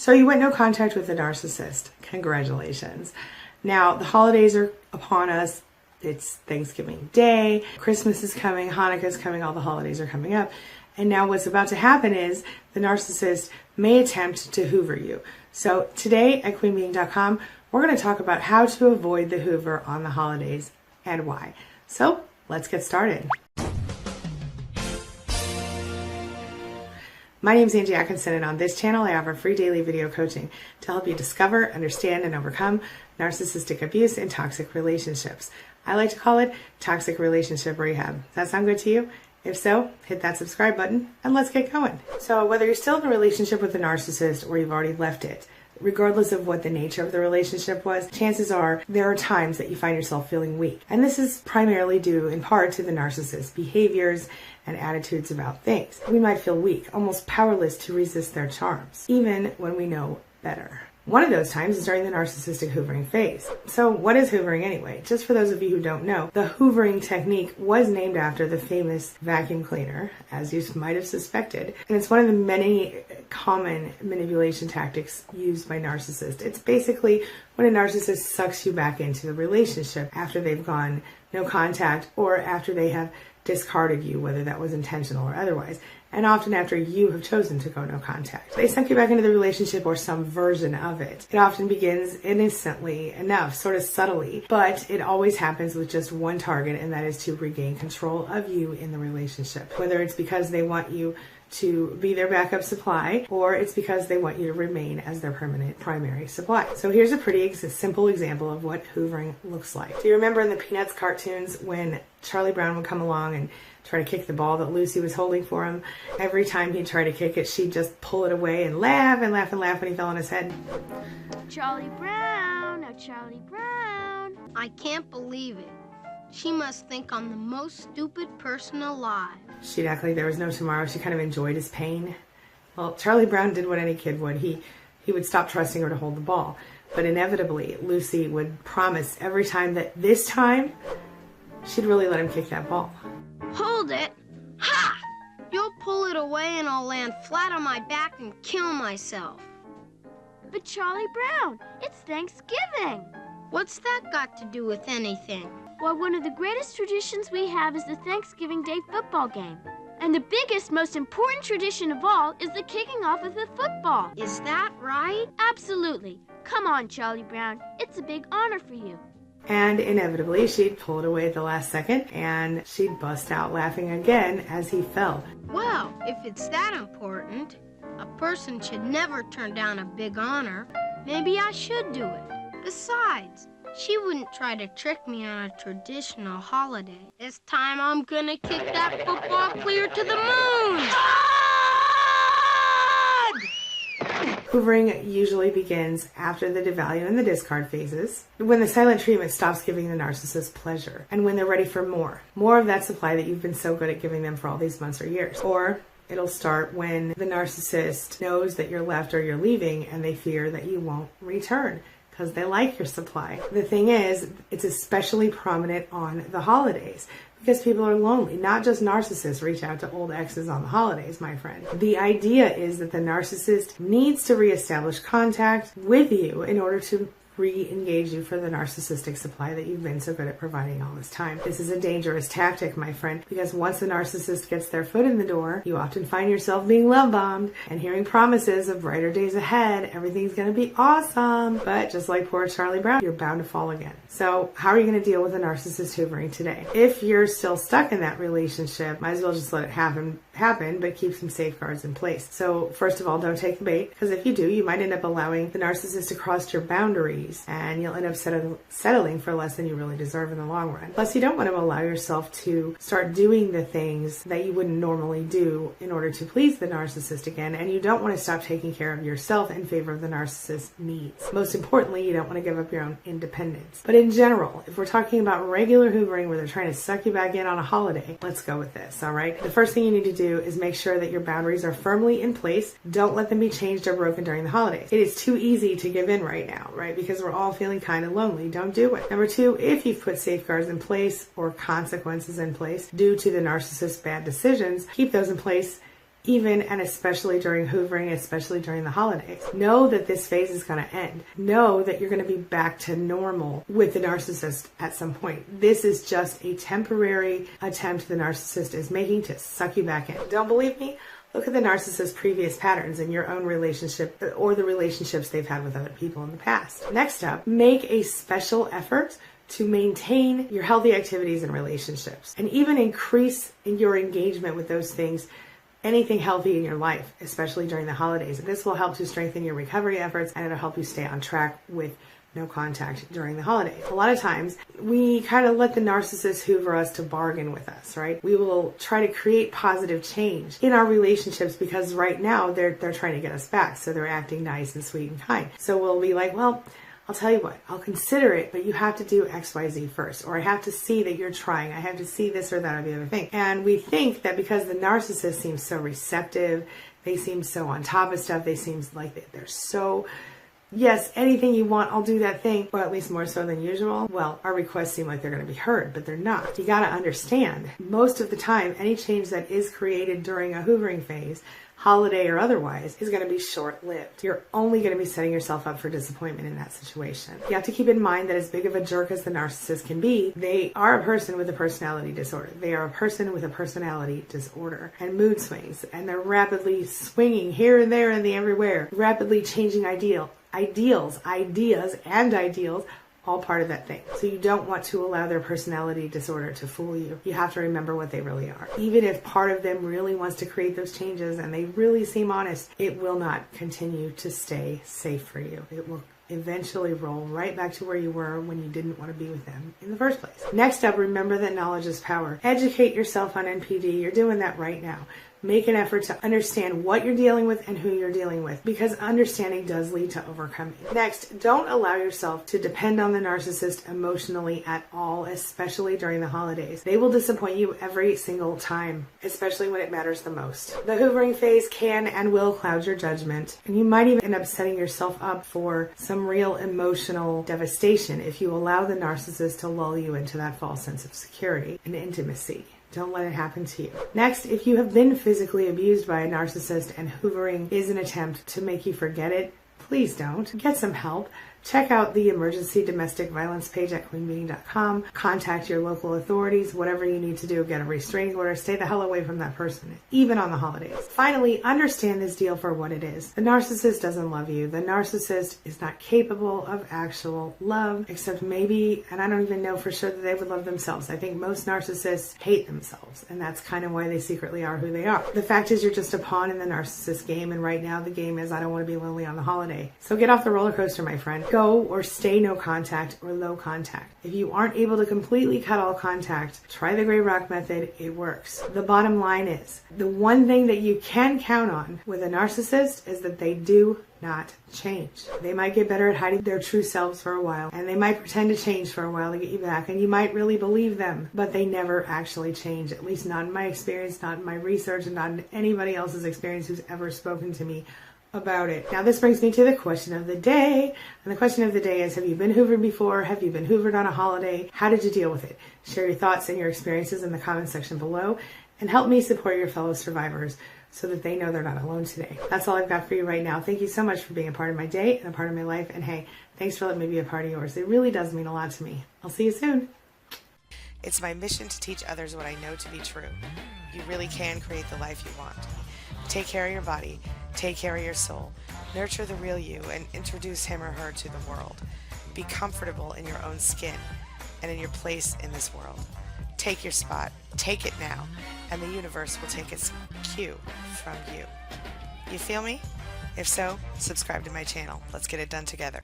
So you went no contact with a narcissist. Congratulations. Now, the holidays are upon us. It's Thanksgiving Day, Christmas is coming, Hanukkah is coming, all the holidays are coming up. And now what's about to happen is the narcissist may attempt to hoover you. So today at queenbeing.com, we're going to talk about how to avoid the hoover on the holidays and why. So let's get started. My name is Angie Atkinson, and on this channel I offer free daily video coaching to help you discover, understand, and overcome narcissistic abuse in toxic relationships. I like to call it toxic relationship rehab. Does that sound good to you? If so, hit that subscribe button and let's get going. So whether you're still in a relationship with a narcissist or you've already left it, regardless of what the nature of the relationship was, chances are there are times that you find yourself feeling weak. And this is primarily due in part to the narcissist's behaviors and attitudes about things. We might feel weak, almost powerless to resist their charms, even when we know better. One of those times is during the narcissistic hoovering phase. So what is hoovering anyway? Just for those of you who don't know, the hoovering technique was named after the famous vacuum cleaner, as you might have suspected. And it's one of the many common manipulation tactics used by narcissists. It's basically when a narcissist sucks you back into the relationship after they've gone no contact or after they have discarded you, whether that was intentional or otherwise, and often after you have chosen to go no contact. They suck you back into the relationship or some version of it. It often begins innocently enough, sort of subtly, but it always happens with just one target, and that is to regain control of you in the relationship. Whether it's because they want you to be their backup supply, or it's because they want you to remain as their permanent primary supply. So here's a pretty simple example of what hoovering looks like. Do you remember in the Peanuts cartoons when Charlie Brown would come along and try to kick the ball that Lucy was holding for him? Every time he'd try to kick it, she'd just pull it away and laugh and laugh and laugh when he fell on his head. Charlie Brown, oh Charlie Brown. I can't believe it. She must think I'm the most stupid person alive. She'd act like there was no tomorrow. She kind of enjoyed his pain. Well, Charlie Brown did what any kid would. He would stop trusting her to hold the ball. But inevitably, Lucy would promise every time that this time, she'd really let him kick that ball. Hold it! Ha! You'll pull it away and I'll land flat on my back and kill myself. But Charlie Brown, it's Thanksgiving. What's that got to do with anything? Well, one of the greatest traditions we have is the Thanksgiving Day football game. And the biggest, most important tradition of all is the kicking off of the football. Is that right? Absolutely. Come on, Charlie Brown. It's a big honor for you. And inevitably, she'd pull it away at the last second, and she'd bust out laughing again as he fell. Well, if it's that important, a person should never turn down a big honor. Maybe I should do it. Besides, she wouldn't try to trick me on a traditional holiday. This time I'm gonna kick that football clear to the moon! Hoovering usually begins after the devalue and the discard phases, when the silent treatment stops giving the narcissist pleasure, and when they're ready for more of that supply that you've been so good at giving them for all these months or years. Or it'll start when the narcissist knows that you're left or you're leaving and they fear that you won't return, because they like your supply. The thing is, it's especially prominent on the holidays because people are lonely. Not just narcissists reach out to old exes on the holidays, my friend. The idea is that the narcissist needs to reestablish contact with you in order to re-engage you for the narcissistic supply that you've been so good at providing all this time. This is a dangerous tactic, my friend, because once the narcissist gets their foot in the door, you often find yourself being love-bombed and hearing promises of brighter days ahead. Everything's going to be awesome. But just like poor Charlie Brown, you're bound to fall again. So how are you going to deal with a narcissist hoovering today? If you're still stuck in that relationship, might as well just let it happen, but keep some safeguards in place. So first of all, don't take the bait, because if you do, you might end up allowing the narcissist to cross your boundaries, and you'll end up settling for less than you really deserve in the long run. Plus, you don't want to allow yourself to start doing the things that you wouldn't normally do in order to please the narcissist again, and you don't want to stop taking care of yourself in favor of the narcissist's needs. Most importantly, you don't want to give up your own independence. But in general, if we're talking about regular hoovering where they're trying to suck you back in on a holiday, let's go with this, all right? The first thing you need to do is make sure that your boundaries are firmly in place. Don't let them be changed or broken during the holidays. It is too easy to give in right now, right? Because we're all feeling kind of lonely. Don't do it. Number two, if you've put safeguards in place or consequences in place due to the narcissist's bad decisions, keep those in place even and especially during hoovering, especially during the holidays. Know that this phase is going to end. Know that you're going to be back to normal with the narcissist at some point. This is just a temporary attempt the narcissist is making to suck you back in. Don't believe me? Look at the narcissist's previous patterns in your own relationship or the relationships they've had with other people in the past. Next up, make a special effort to maintain your healthy activities and relationships, and even increase in your engagement with those things, anything healthy in your life, especially during the holidays. This will help to strengthen your recovery efforts, and it'll help you stay on track with no contact during the holidays. A lot of times we kind of let the narcissist hoover us to bargain with us, right? We will try to create positive change in our relationships because right now they're trying to get us back. So they're acting nice and sweet and kind. So we'll be like, well, I'll tell you what, I'll consider it, but you have to do X, Y, Z first, or I have to see that you're trying. I have to see this or that or the other thing. And we think that because the narcissist seems so receptive, they seem so on top of stuff, they seem like they're so, yes, anything you want, I'll do that thing, or at least more so than usual. Well, our requests seem like they're going to be heard, but they're not. You got to understand, most of the time, any change that is created during a hoovering phase, holiday or otherwise, is going to be short-lived. You're only going to be setting yourself up for disappointment in that situation. You have to keep in mind that as big of a jerk as the narcissist can be, they are a person with a personality disorder. They are a person with a personality disorder and mood swings, and they're rapidly swinging here and there and the everywhere, rapidly changing ideas, all part of that thing. So you don't want to allow their personality disorder to fool you. You have to remember what they really are. Even if part of them really wants to create those changes and they really seem honest, it will not continue to stay safe for you. It will eventually roll right back to where you were when you didn't want to be with them in the first place. Next up, remember that knowledge is power. Educate yourself on NPD. You're doing that right now. Make an effort to understand what you're dealing with and who you're dealing with, because understanding does lead to overcoming. Next, don't allow yourself to depend on the narcissist emotionally at all, especially during the holidays. They will disappoint you every single time, especially when it matters the most. The hoovering phase can and will cloud your judgment, and you might even end up setting yourself up for some real emotional devastation if you allow the narcissist to lull you into that false sense of security and intimacy. Don't let it happen to you. Next, if you have been physically abused by a narcissist and hoovering is an attempt to make you forget it, please don't. Get some help. Check out the emergency domestic violence page at queenbeeing.com. Contact your local authorities, whatever you need to do. Get a restraining order. Stay the hell away from that person, even on the holidays. Finally, understand this deal for what it is. The narcissist doesn't love you. The narcissist is not capable of actual love, except maybe, and I don't even know for sure that they would love themselves. I think most narcissists hate themselves, and that's kind of why they secretly are who they are. The fact is you're just a pawn in the narcissist game, and right now the game is I don't want to be lonely on the holiday. So get off the roller coaster, my friend. Go or stay no contact or low contact. If you aren't able to completely cut all contact, try the gray rock method. It works. The bottom line is, the one thing that you can count on with a narcissist is that they do not change. They might get better at hiding their true selves for a while, and they might pretend to change for a while to get you back, and you might really believe them, but they never actually change, at least not in my experience, not in my research, and not in anybody else's experience who's ever spoken to me about it. Now this brings me to the question of the day, and the question of the day is, have you been hoovered before? Have you been hoovered on a holiday? How did you deal with it? Share your thoughts and your experiences in the comment section below, and help me support your fellow survivors so that they know they're not alone today. That's all I've got for you right now. Thank you so much for being a part of my day and a part of my life, and hey, thanks for letting me be a part of yours. It really does mean a lot to me. I'll see you soon. It's my mission to teach others what I know to be true. You really can create the life you want. Take care of your body, take care of your soul, nurture the real you, and introduce him or her to the world. Be comfortable in your own skin and in your place in this world. Take your spot, take it now, and the universe will take its cue from you. You feel me? If so, subscribe to my channel. Let's get it done together.